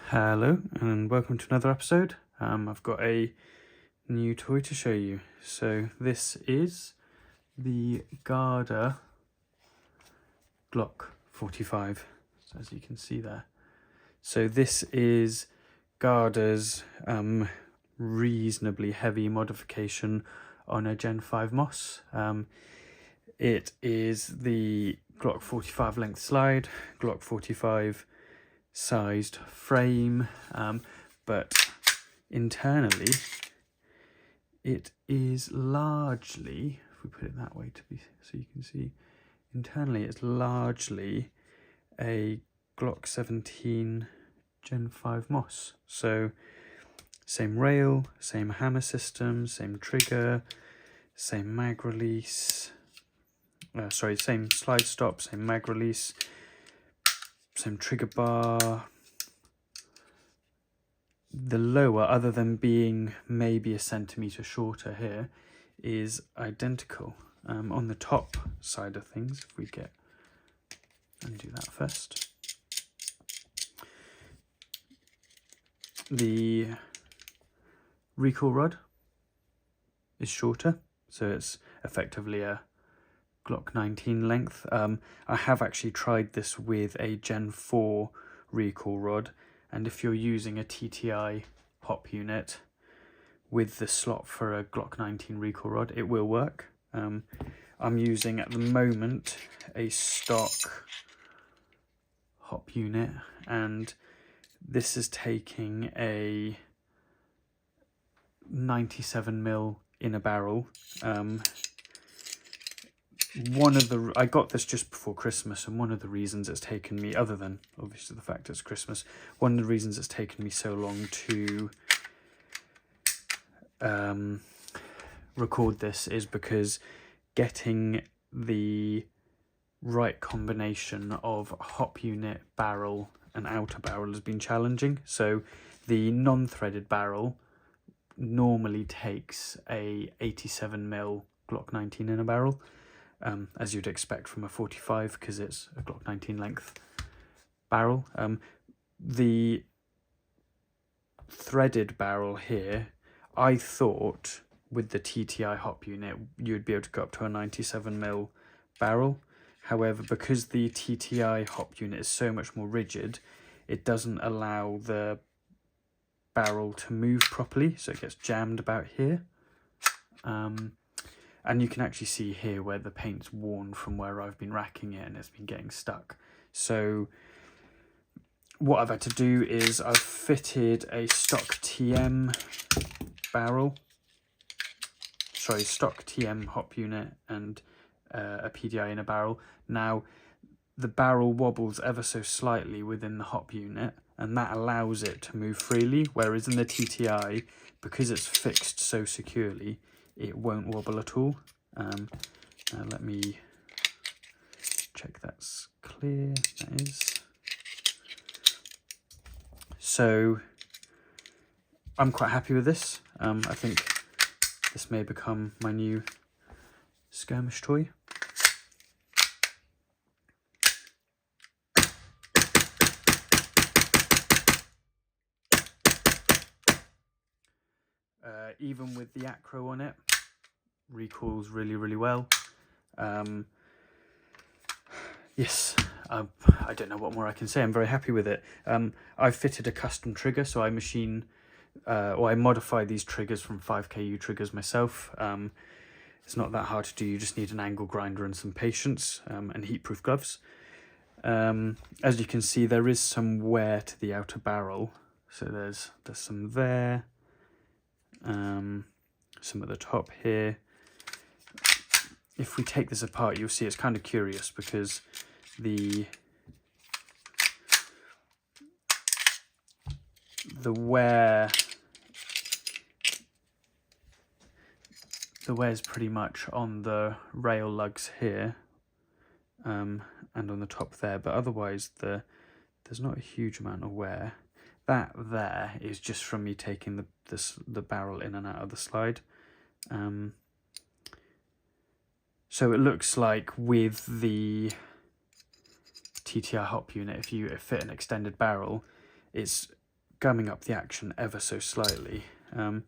Hello and welcome to another episode. I've got a new toy to show you. So this is the Guarder Glock 45, so as you can see there. So this is Guarder's reasonably heavy modification on a Gen 5 Moss. It is the Glock 45 length slide, Glock 45 sized frame, but internally it is largely, if we put it that way to be so you can see, internally it's largely a Glock 17 Gen 5 Moss. So same rail, same hammer system, same trigger, same mag release, same slide stop, same mag release, same trigger bar. The lower, other than being maybe a centimetre shorter here, is identical. On the top side of things, if we get undo that first, the recoil rod is shorter, so it's effectively a Glock 19 length. I have actually tried this with a Gen 4 recoil rod, and if you're using a TTI hop unit with the slot for a Glock 19 recoil rod, it will work. I'm using at the moment a stock hop unit, and this is taking a 97mm inner barrel. I got this just before Christmas, and one of the reasons it's taken me, other than obviously the fact it's Christmas, one of the reasons it's taken me so long to record this is because getting the right combination of hop unit, barrel and outer barrel has been challenging. So the non-threaded barrel normally takes a 87mm Glock 19 inner barrel, as you'd expect from a 45 because it's a Glock 19 length barrel. The threaded barrel here, I thought with the TTI hop unit you'd be able to go up to a 97mm barrel. However, because the TTI hop unit is so much more rigid, it doesn't allow the barrel to move properly, so it gets jammed about here. And you can actually see here where the paint's worn from where I've been racking it and it's been getting stuck. So what I've had to do is I've fitted a stock TM barrel, stock TM hop unit and a PDI in a barrel. Now the barrel wobbles ever so slightly within the hop unit, and that allows it to move freely, whereas in the TTI, because it's fixed so securely, it won't wobble at all. Now let me check that's clear. That is. So I'm quite happy with this. I think this may become my new skirmish toy. Even with the acro on it, recoils really, really well. Yes, I don't know what more I can say. I'm very happy with it. I've fitted a custom trigger, so I I modify these triggers from 5KU triggers myself. It's not that hard to do. You just need an angle grinder and some patience, and heat-proof gloves. As you can see, there is some wear to the outer barrel. So there's some there. Some at the top here. If we take this apart, you'll see it's kind of curious because the wear is pretty much on the rail lugs here, and on the top there, but otherwise there's not a huge amount of wear. That there is just from me taking the barrel in and out of the slide. So it looks like with the TTI hop unit, if you fit an extended barrel, it's gumming up the action ever so slightly, and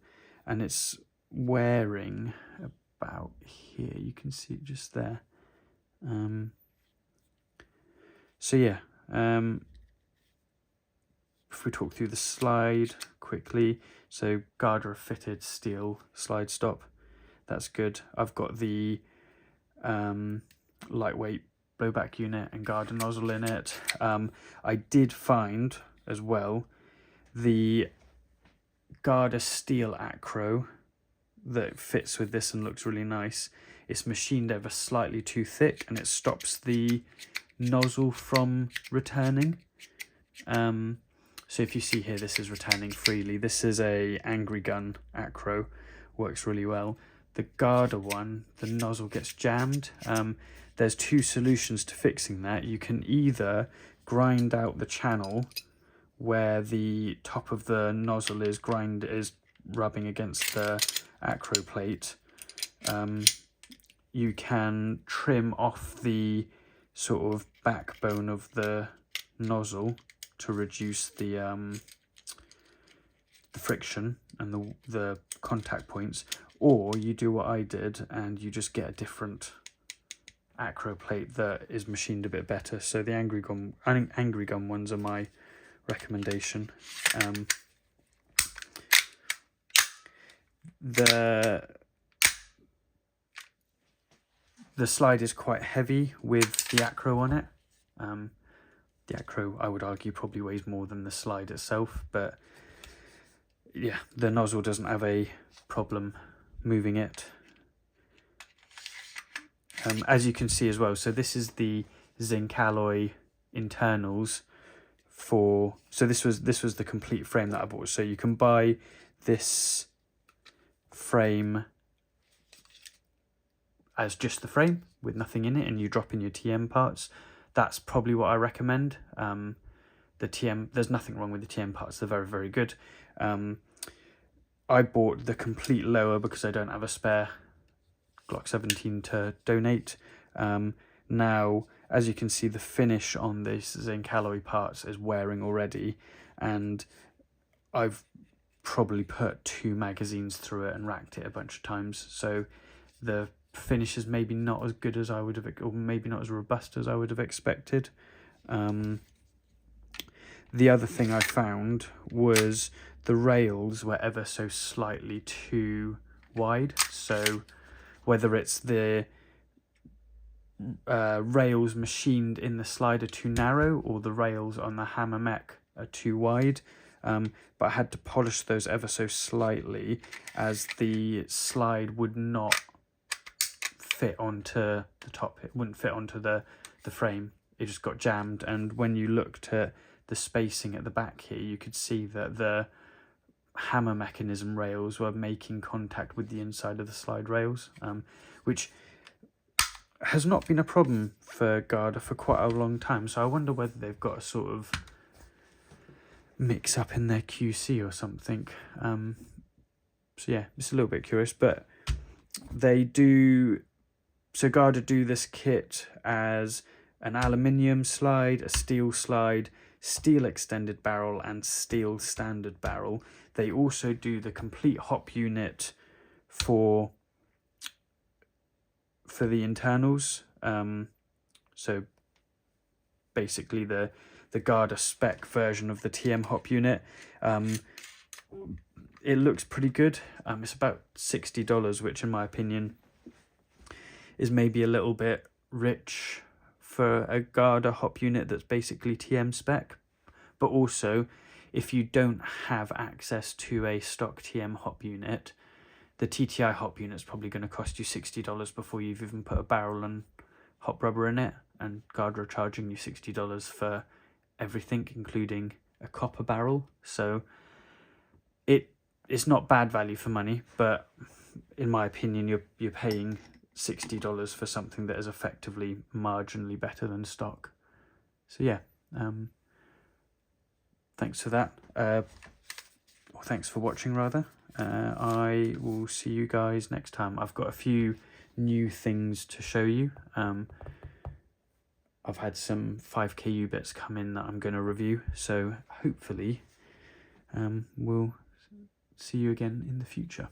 it's wearing about here. You can see it just there. So yeah, if we talk through the slide quickly, so Guarder fitted steel slide stop, that's good. I've got the lightweight blowback unit and Guarder nozzle in it. I did find as well the Guarder steel acro that fits with this and looks really nice. It's machined ever slightly too thick and it stops the nozzle from returning. So if you see here, this is returning freely. This is a Angry Gun acro, works really well. The Guarder one, the nozzle gets jammed. There's two solutions to fixing that. You can either grind out the channel where the top of the nozzle is rubbing against the acro plate. You can trim off the sort of backbone of the nozzle to reduce the friction and the contact points, or you do what I did and you just get a different acro plate that is machined a bit better. So the Angry Gun ones are my recommendation. The slide is quite heavy with the acro on it. The acro, I would argue, probably weighs more than the slide itself, but yeah, the nozzle doesn't have a problem moving it. As you can see as well, so this is the zinc alloy internals for, so this was the complete frame that I bought. So you can buy this frame as just the frame with nothing in it and you drop in your TM parts. That's probably what I recommend. The TM, there's nothing wrong with the TM parts, they're very, very good. I bought the complete lower because I don't have a spare Glock 17 to donate. Now, as you can see, the finish on this zinc alloy parts is wearing already, and I've probably put 2 magazines through it and racked it a bunch of times. So the finish is maybe not as good as I would have, or maybe not as robust as I would have expected. The other thing I found was the rails were ever so slightly too wide. So whether it's the rails machined in the slide are too narrow or the rails on the hammer mech are too wide, but I had to polish those ever so slightly as the slide would not fit onto the top. It wouldn't fit onto the frame. It just got jammed, and when you looked at the spacing at the back here, you could see that the hammer mechanism rails were making contact with the inside of the slide rails, which has not been a problem for Guarder for quite a long time. So I wonder whether they've got a sort of mix up in their QC or something. So yeah, it's a little bit curious, but they do. So Guarder do this kit as an aluminium slide, a steel slide, steel extended barrel and steel standard barrel. They also do the complete hop unit for the internals. So basically the Guarder spec version of the TM hop unit. It looks pretty good. It's about $60, which in my opinion is maybe a little bit rich for a Guarder hop unit that's basically TM spec. But also, if you don't have access to a stock TM hop unit, the TTI hop unit is probably going to cost you $60 before you've even put a barrel and hop rubber in it, and Guarder are charging you $60 for everything, including a copper barrel. So it's not bad value for money, but in my opinion, you're paying $60 for something that is effectively marginally better than stock. So yeah, thanks for that. Thanks for watching, rather. I will see you guys next time. I've got a few new things to show you. I've had some 5KU bits come in that I'm going to review, so hopefully we'll see you again in the future.